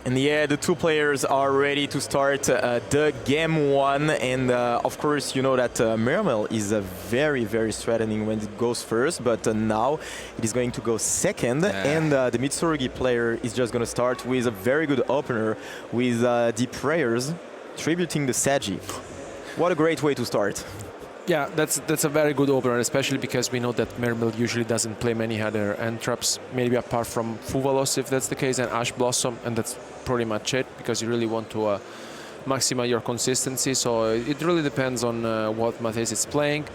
And yeah, the two players are ready to start the game one. And of course, you know that Mermel is very, very threatening when it goes first, but now it is going to go second. Yeah. And the Mitsurugi player is just going to start with a very good opener with the prayers tributing the Saji. What a great way to start. Yeah, that's a very good opener, especially because we know that Mermel usually doesn't play many other end traps, maybe apart from Fuvalos if that's the case, and Ash Blossom, and that's pretty much it, because you really want to maximize your consistency. So it really depends on what Mathis is playing.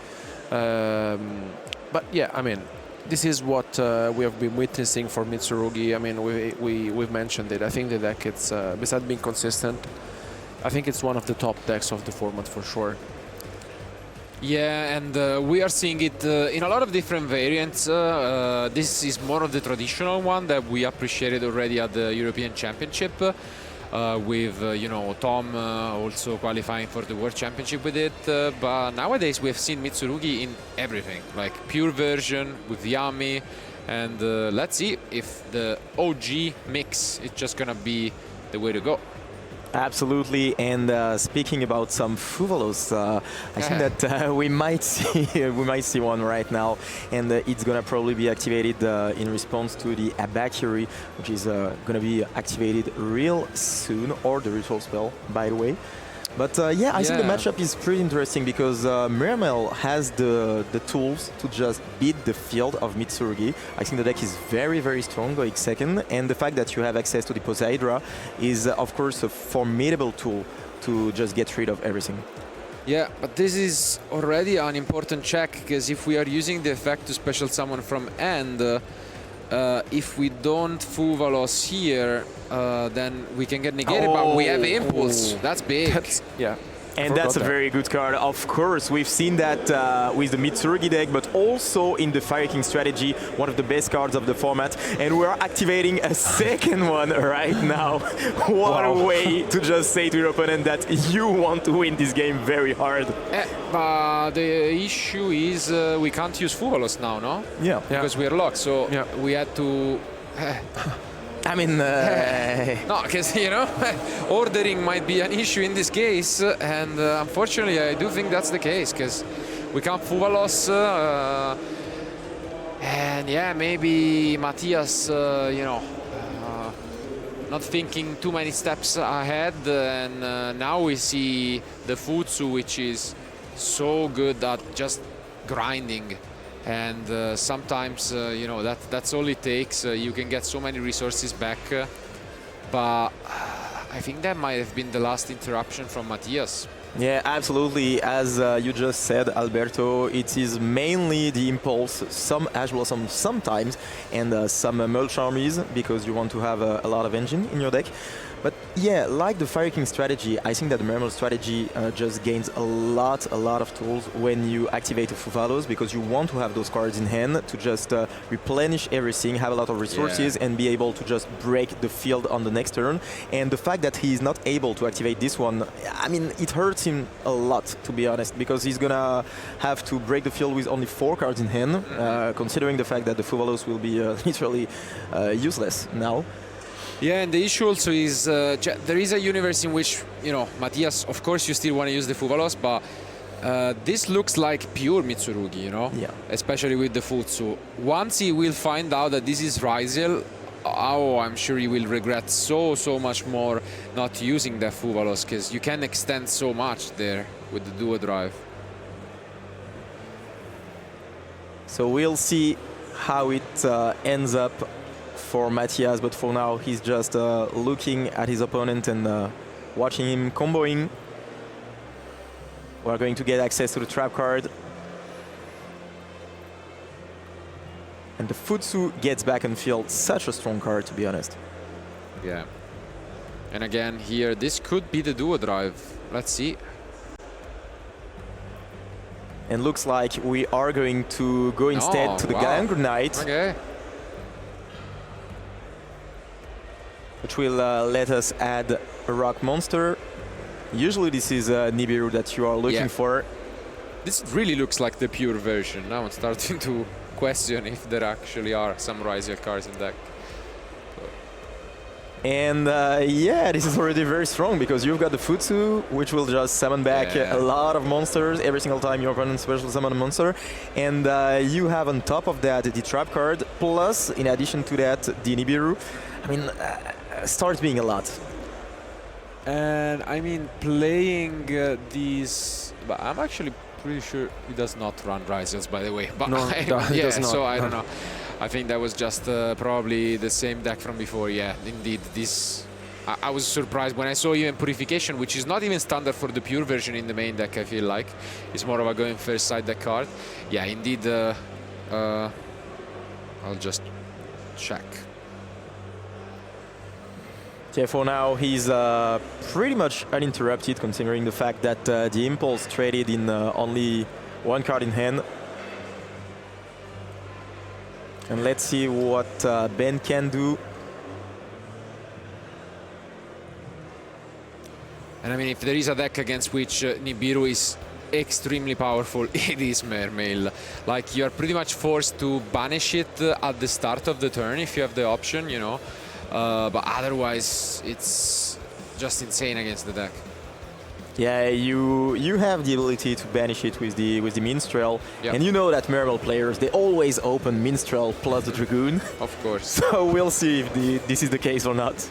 But yeah, I mean, this is what we have been witnessing for Mitsurugi. I mean, we've mentioned it. I think the deck, it's besides being consistent, I think it's one of the top decks of the format for sure. Yeah, and we are seeing it in a lot of different variants. This is more of the traditional one that we appreciated already at the European Championship, with you know, Tom also qualifying for the World Championship with it. But nowadays we have seen Mitsurugi in everything, like pure version with Yami, and let's see if the OG mix is just gonna be the way to go. Absolutely, and speaking about some Fuvalos, I think that we might see one right now, and it's gonna probably be activated in response to the Abakiri, which is gonna be activated real soon, or the ritual spell, by the way. But yeah, I think the matchup is pretty interesting because Mermel has the tools to just beat the field of Mitsurugi. I think the deck is very, very strong going second, and the fact that you have access to the Poseidra is, of course, a formidable tool to just get rid of everything. Yeah, but this is already an important check, because if we are using the effect to special summon from end, if we don't Fuvalos here, then we can get negated, but we have Impulse. That's big. Yeah. And that's a very good card. Of course, we've seen that with the Mitsurugi deck, but also in the Fire King strategy, one of the best cards of the format. And we're activating a second one right now. What a way to just say to your opponent that you want to win this game very hard. But the issue is we can't use Fuvalos now, no? Yeah. Because we are locked, so we had to... I mean, no, because, you know, ordering might be an issue in this case, and unfortunately I do think that's the case, because we can't Fuvalos, and yeah, maybe Matthias, you know, not thinking too many steps ahead, and now we see the Futsu, which is so good at just grinding. And sometimes, you know, that's all it takes. You can get so many resources back. But I think that might have been the last interruption from Matthias. Yeah, absolutely. As you just said, Alberto, it is mainly the Impulse, some Ash Blossom sometimes, and some Mulch Armies, because you want to have a lot of engine in your deck. But yeah, like the Fire King strategy, I think that the Mermel strategy just gains a lot of tools when you activate the Fuvalos, because you want to have those cards in hand to just replenish everything, have a lot of resources, and be able to just break the field on the next turn. And the fact that he is not able to activate this one, I mean, it hurts him a lot, to be honest, because he's gonna have to break the field with only 4 cards in hand, considering the fact that the Fuvalos will be literally useless now. Yeah, and the issue also is there is a universe in which, you know, Matthias, of course you still want to use the Fuvalos, but this looks like pure Mitsurugi, you know? Yeah. Especially with the Futsu. Once he will find out that this is Ryzel, oh, I'm sure he will regret so much more not using the Fuvalos, because you can extend so much there with the Duo Drive. So we'll see how it ends up for Matthias, but for now he's just looking at his opponent and watching him comboing. We're going to get access to the trap card. And the Futsu gets back on field. Such a strong card, to be honest. Yeah. And again here, this could be the Duo Drive. Let's see. And looks like we are going to go instead to the Galangru Knight. Okay. Which will let us add a rock monster. Usually this is Nibiru that you are looking for. This really looks like the pure version. Now I'm starting to question if there actually are some Ryzel cards in deck. And yeah, this is already very strong because you've got the Futsu, which will just summon back Yeah. a lot of monsters every single time your opponent special summon a monster. And you have on top of that the trap card, plus in addition to that the Nibiru. I mean, starts being a lot. And I mean, playing these, but I'm actually pretty sure he does not run Risers, by the way. But No, he does not. so I don't know. I think that was just probably the same deck from before. Yeah, indeed. This I was surprised when I saw even Purification, which is not even standard for the pure version in the main deck. I feel like it's more of a going first side deck card. Yeah, indeed. I'll just check. Yeah, for now he's pretty much uninterrupted, considering the fact that the Impulse traded in only one card in hand. And let's see what Ben can do. And I mean, if there is a deck against which Nibiru is extremely powerful, it is Mermail. Like, you're pretty much forced to banish it at the start of the turn if you have the option, you know. But otherwise, it's just insane against the deck. Yeah, you have the ability to banish it with the Minstrel, Yep. and you know that Mermail players, they always open Minstrel plus the Dragoon. Of course. So we'll see if this is the case or not.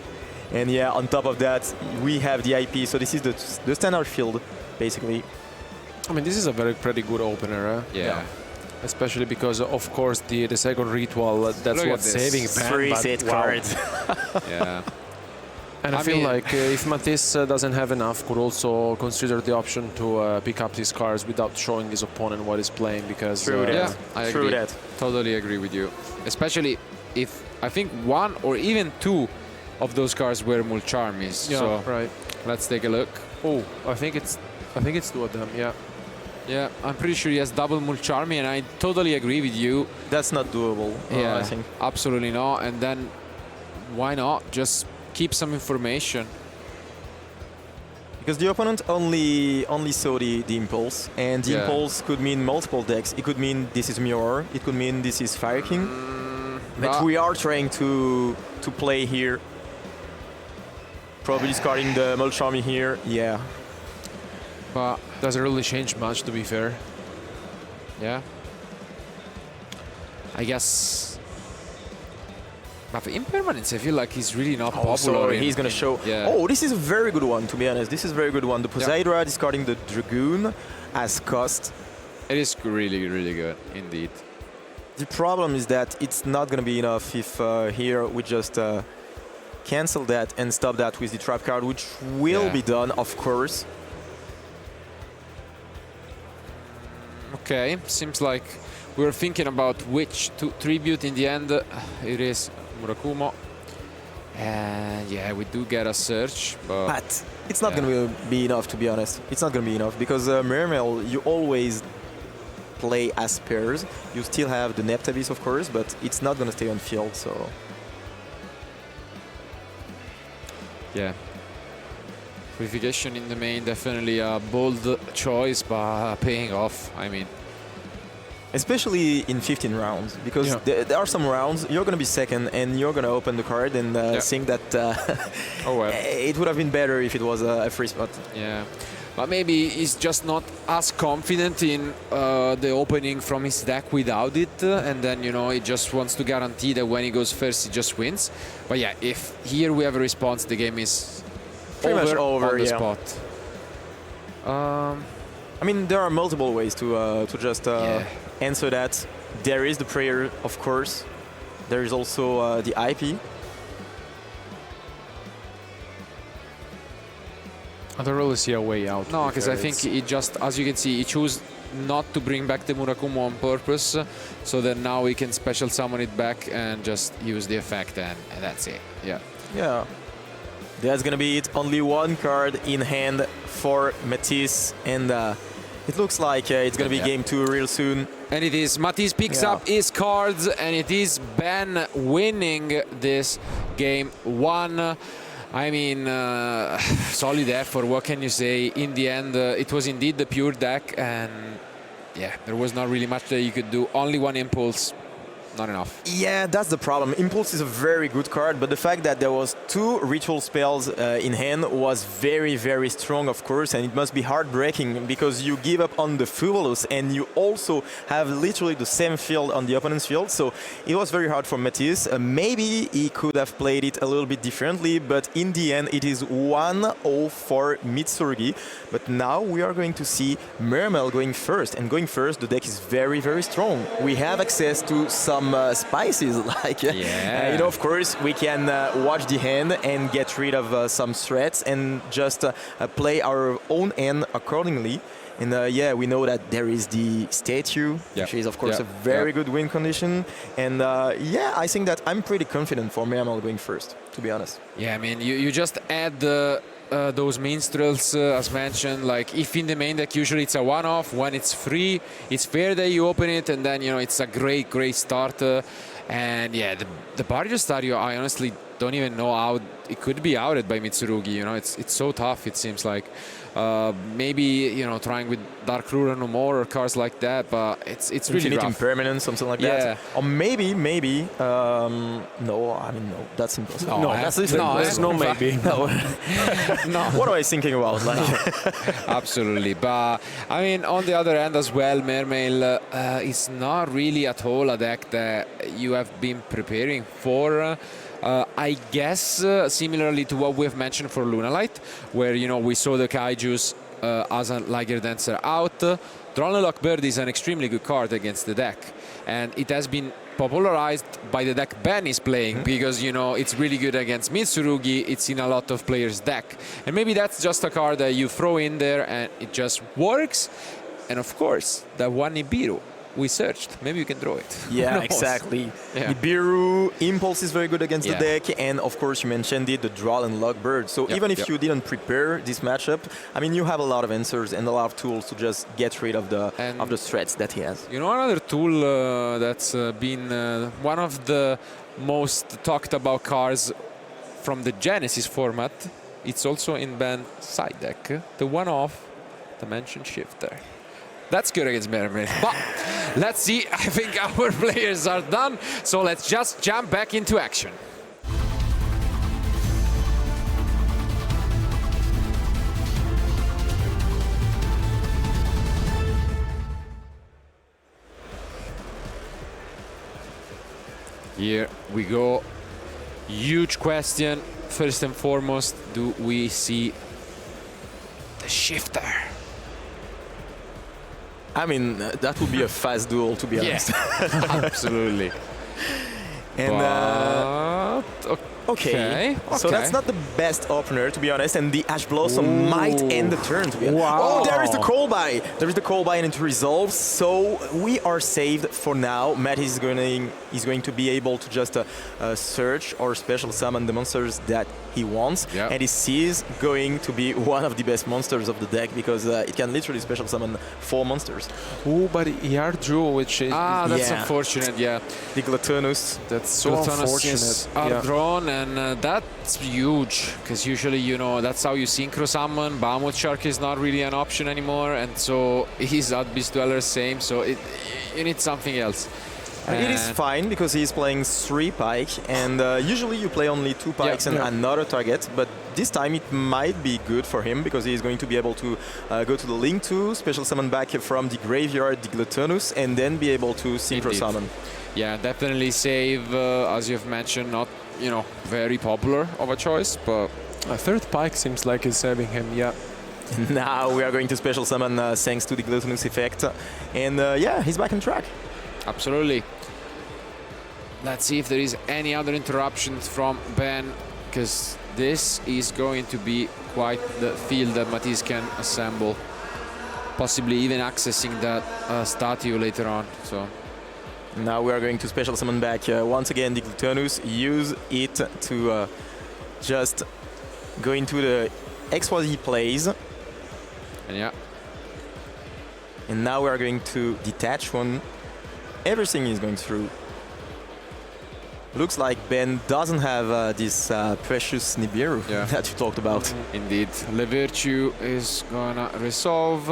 And yeah, on top of that, we have the IP. So this is the standard field, basically. I mean, this is a pretty good opener, Yeah. especially because, of course, the second ritual, that's Look at what's this. saving Ben. Three but set wow. cards. Yeah. And I I feel mean- like if Mathis doesn't have enough, could also consider the option to pick up these cards without showing his opponent what he's playing, because True that. Yeah, I True agree. that. Totally agree with you. Especially if I think one or even two of those cards were Mulcharmies. yeah, So right. let's take a look. Oh, I think it's two of them. Yeah. Yeah, I'm pretty sure he has double Mulcharmy, and I totally agree with you. That's not doable, I think. Absolutely not. And then why not just keep some information? Because the opponent only saw the Impulse, and the Yeah. Impulse could mean multiple decks. It could mean this is Mirror, it could mean this is Fire King. But we are trying to play here. Probably discarding the Mulcharmy here, yeah. But Doesn't really change much, to be fair. yeah, I guess. But for Impermanence, I feel like he's really not popular. So in- he's gonna show. Yeah. Oh, this is a very good one, to be honest. This is a very good one. The Poseidra discarding the Dragoon as cost. It is really, really good indeed. The problem is that it's not gonna be enough if here we just cancel that and stop that with the trap card, which will Yeah. be done, of course. Okay, seems like we were thinking about which to tribute in the end. It is Murakumo. And yeah, we do get a search, But it's not Yeah. gonna be enough, to be honest. It's not gonna be enough because Mermail, you always play as pairs. You still have the Neptavis, of course, but it's not gonna stay on field. So yeah. Purification in the main, definitely a bold choice, but paying off. I mean, especially in 15 rounds, because Yeah. there are some rounds you're gonna be second and you're gonna open the card and think that oh well. it would have been better if it was a free spot. Yeah, but maybe he's just not as confident in the opening from his deck without it, and then, you know, he just wants to guarantee that when he goes first, he just wins. But yeah, if here we have a response, the game is Pretty much over, on the yeah. spot. I mean, there are multiple ways to just Yeah. answer that. There is the prayer, of course. There is also the IP. I don't really see a way out. No, to be because fair. I think It's- he just, as you can see, he chose not to bring back the Murakumo on purpose, so that now we can special summon it back and just use the effect, and that's it. Yeah. Yeah. That's gonna be it. Only one card in hand for Mathis, and it looks like it's gonna be Yeah. game 2 real soon. And it is Mathis picks Yeah. up his cards, and it is Ben winning this game 1. I mean, solid effort, what can you say? In the end, it was indeed the pure deck, and yeah, there was not really much that you could do. Only one impulse. not enough. Yeah, that's the problem. Impulse is a very good card, but the fact that there was 2 ritual spells in hand was very, very strong, of course, and it must be heartbreaking because you give up on the Fuvolus and you also have literally the same field on the opponent's field, so it was very hard for Mathis. Maybe he could have played it a little bit differently, but in the end it is 1-0 for Mitsurugi. But now we are going to see Mermel going first, and going first the deck is very, very strong. We have access to some spices, like of course we can watch the hand and get rid of some threats and just play our own hand accordingly. And we know that there is the statue, which is of course a very good win condition. And I think that I'm pretty confident for Mermel going first, to be honest. Yeah, I mean, you just add those minstrels, as mentioned. Like, if in the main deck usually it's a one-off, when it's free, it's fair that you open it, and then it's a great start. And yeah, the Barrio Stadio, I honestly don't even know how it could be outed by Mitsurugi. It's so tough. It seems like maybe trying with Dark Ruler no more or cards like that, but it's really Infinite rough. Impermanence, something like that. Or maybe no, that's impossible. No, there's no maybe. No. What am I thinking about? Absolutely. But I mean, on the other hand as well, Mermail is not really at all a deck that you have been preparing for. I guess similarly to what we've mentioned for Lunalight, where we saw the Kaijus as a Liger Dancer out. Dronelock Bird is an extremely good card against the deck, and it has been popularized by the deck Ben is playing because it's really good against Mitsurugi. It's in a lot of players' deck, and maybe that's just a card that you throw in there and it just works. And of course, that one Nibiru we searched. Maybe you can draw it. Yeah, exactly. Nibiru, Impulse is very good against the deck, and of course you mentioned it, the Draw and Lock Bird. So even if you didn't prepare this matchup, I mean, you have a lot of answers and a lot of tools to just get rid of the threats that he has. Another tool that's been one of the most talked about cards from the Genesis format. It's also in band side deck, the one-off Dimension Shifter. That's good against Mermaid. But let's see. I think our players are done. So let's just jump back into action. Here we go. Huge question. First and foremost, do we see the Shifter? I mean, that would be a fast duel, to be honest. Absolutely. And okay. So that's not the best opener, to be honest, and the Ash Blossom might end the turn, to be honest. Wow. Oh, there is the call by. There is the call by and it resolves, so we are saved for now. Mathis is going to be able to just search or special summon the monsters that he wants, and he sees going to be one of the best monsters of the deck because it can literally special summon 4 monsters. Oh, but he hard drew, which is... that's unfortunate, The Gluttonus. That's so unfortunate. Are drawn, and that's huge, because usually, that's how you synchro summon. Bahamut Shark is not really an option anymore, and so his Beast Dweller same, so you need something else. It is fine because he's playing 3 pike, and usually you play only 2 pikes and another target, but this time it might be good for him because he's going to be able to go to the Link 2, special summon back from the graveyard the Gluttonus, and then be able to synchro summon. Yeah, definitely save, as you've mentioned, not very popular of a choice, but a 3rd pike seems like it's saving him. Now we are going to special summon thanks to the Gluttonus effect, and he's back on track. Absolutely. Let's see if there is any other interruptions from Ben, because this is going to be quite the field that Mathis can assemble, possibly even accessing that statue later on. So now we are going to special summon back once again the Gluttonus, use it to just go into the XYZ plays. And now we are going to detach one. Everything is going through. Looks like Ben doesn't have this precious Nibiru that you talked about. Indeed. Le Virtue is gonna resolve.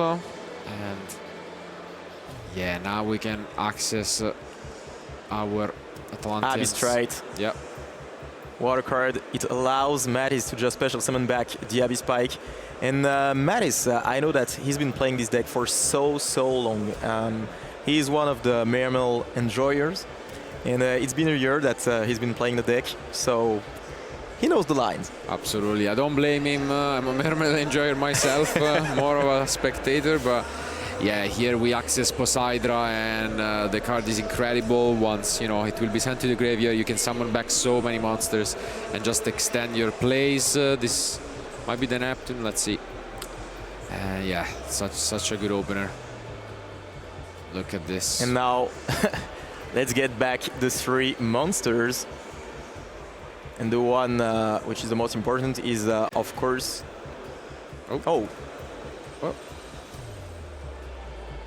And now we can access our Atlanteans. Abyss right. Yeah. Water card. It allows Mathis to just special summon back the Abyss Spike. And Mathis, I know that he's been playing this deck for so long. He is one of the Mermail enjoyers. And it's been a year that he's been playing the deck, so he knows the lines. Absolutely. I don't blame him. I'm a Mermail enjoyer myself, more of a spectator, but yeah, here we access Poseidra, and the card is incredible. Once, you know, it will be sent to the graveyard, you can summon back so many monsters and just extend your plays. This might be the Neptune, let's see. Yeah, such a good opener. Look at this. And now, let's get back the 3 monsters. And the one which is the most important is, of course... Oh.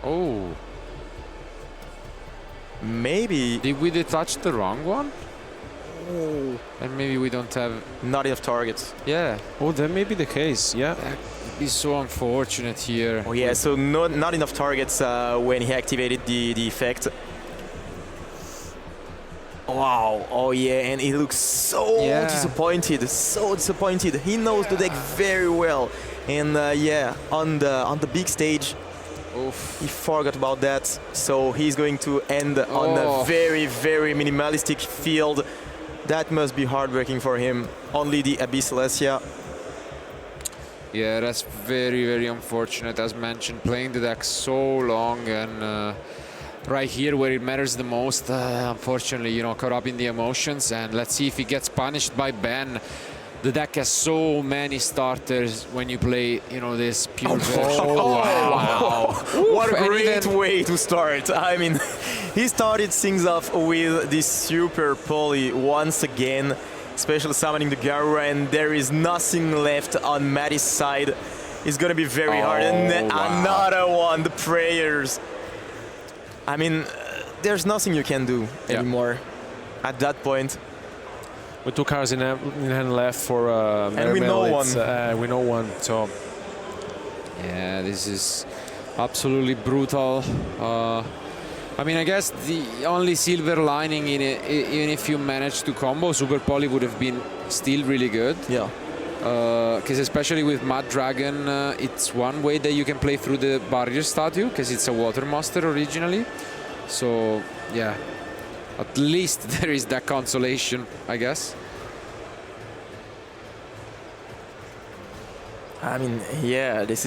Oh. Maybe... Did we detach the wrong one? Oh. And maybe we don't have... Not enough targets. Yeah. Oh, that may be the case, yeah. That would be so unfortunate here. Oh yeah, so not enough targets when he activated the effect. Wow, oh yeah, and he looks so disappointed, so disappointed. He knows the deck very well. And yeah, on the big stage, he forgot about that. So he's going to end on a very minimalistic field. That must be heartbreaking for him. Only the Abyss Celestia. Yeah, that's very unfortunate. As mentioned, playing the deck so long, and right here where it matters the most, unfortunately, you know, caught up in the emotions. And let's see if he gets punished by Ben. The deck has so many starters when you play, you know, this pure version. Wow. What a great way to start. I mean, he started things off with this super poly once again, special summoning the Garura, and there is nothing left on Mathis' side. It's gonna be very hard. And another one, the prayers. I mean, there's nothing you can do anymore at that point. With 2 cards in hand left for and we know one. We know one, so... Yeah, this is absolutely brutal. I mean, I guess the only silver lining in it, even if you manage to combo, Super Poly would have been still really good. Yeah. Because especially with Mad Dragon, it's one way that you can play through the barrier statue, because it's a water monster originally. So, yeah. At least there is that consolation, I guess. I mean, yeah, this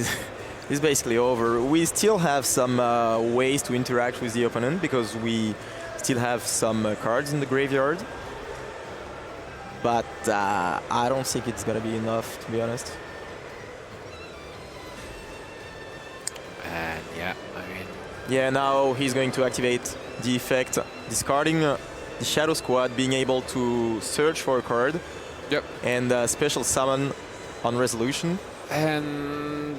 is basically over. We still have some ways to interact with the opponent because we still have some cards in the graveyard. But I don't think it's gonna be enough, to be honest. And yeah, I mean... Yeah, now he's going to activate the effect, discarding the Shadow Squad, being able to search for a card. Yep. And special summon on resolution. And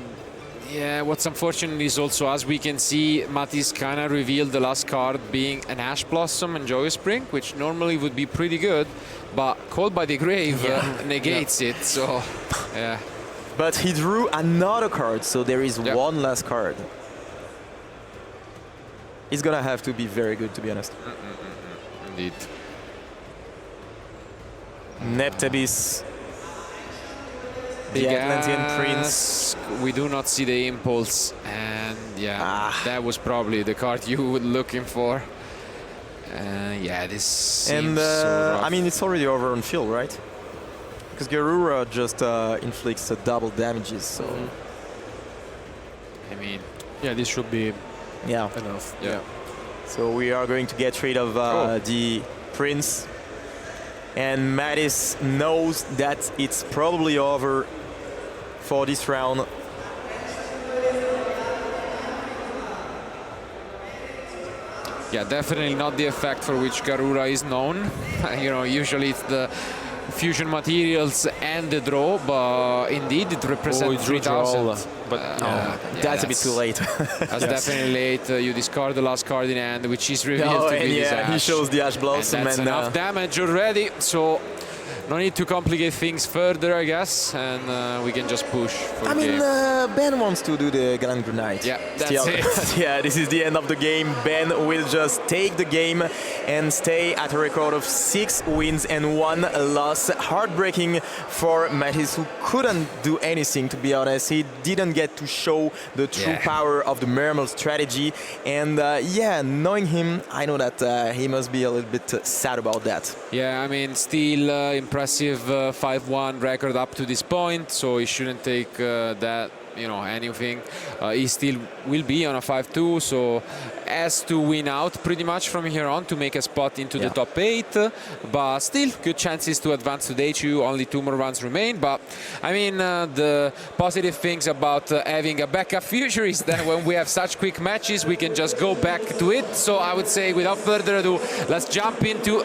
yeah, what's unfortunate is also, as we can see, Mathis kind of revealed the last card being an Ash Blossom and Joyous Spring, which normally would be pretty good, but Called by the Grave negates it, so yeah. But he drew another card, so there is one last card. He's gonna have to be very good, to be honest. Indeed. Neptabis, the Atlantean Prince. We do not see the impulse, and that was probably the card you were looking for. Yeah, this seems so rough. I mean, it's already over on field, right? Because Garura just inflicts double damages, so... I mean... Yeah, this should be enough. Yeah. So we are going to get rid of the Prince. And Mathis knows that it's probably over for this round. Yeah, definitely not the effect for which Garura is known. You know, usually it's the fusion materials and the draw, but indeed it represents 3,000. But that's a bit too late. That's definitely late. You discard the last card in hand, which is revealed to be this Ash. He shows the Ash Blossom. And that's enough damage already. So no need to complicate things further, I guess, and we can just push for I the mean, game. Ben wants to do the Grand Grenade. Yeah, that's Still. it. Yeah, this is the end of the game. Ben will just take the game and stay at a record of 6 wins and 1 loss. Heartbreaking for Mathis, who couldn't do anything, to be honest. He didn't get to show the true power of the Mermel strategy. And yeah, knowing him, I know that he must be a little bit sad about that. Yeah, I mean, still impressive 5-1 record up to this point, so he shouldn't take that, you know, anything. He still will be on a 5-2, so has to win out pretty much from here on to make a spot into the top 8, but still good chances to advance to day 2. Only 2 more rounds remain, but I mean, the positive things about having a backup future is that when we have such quick matches, we can just go back to it. So I would say, without further ado, let's jump into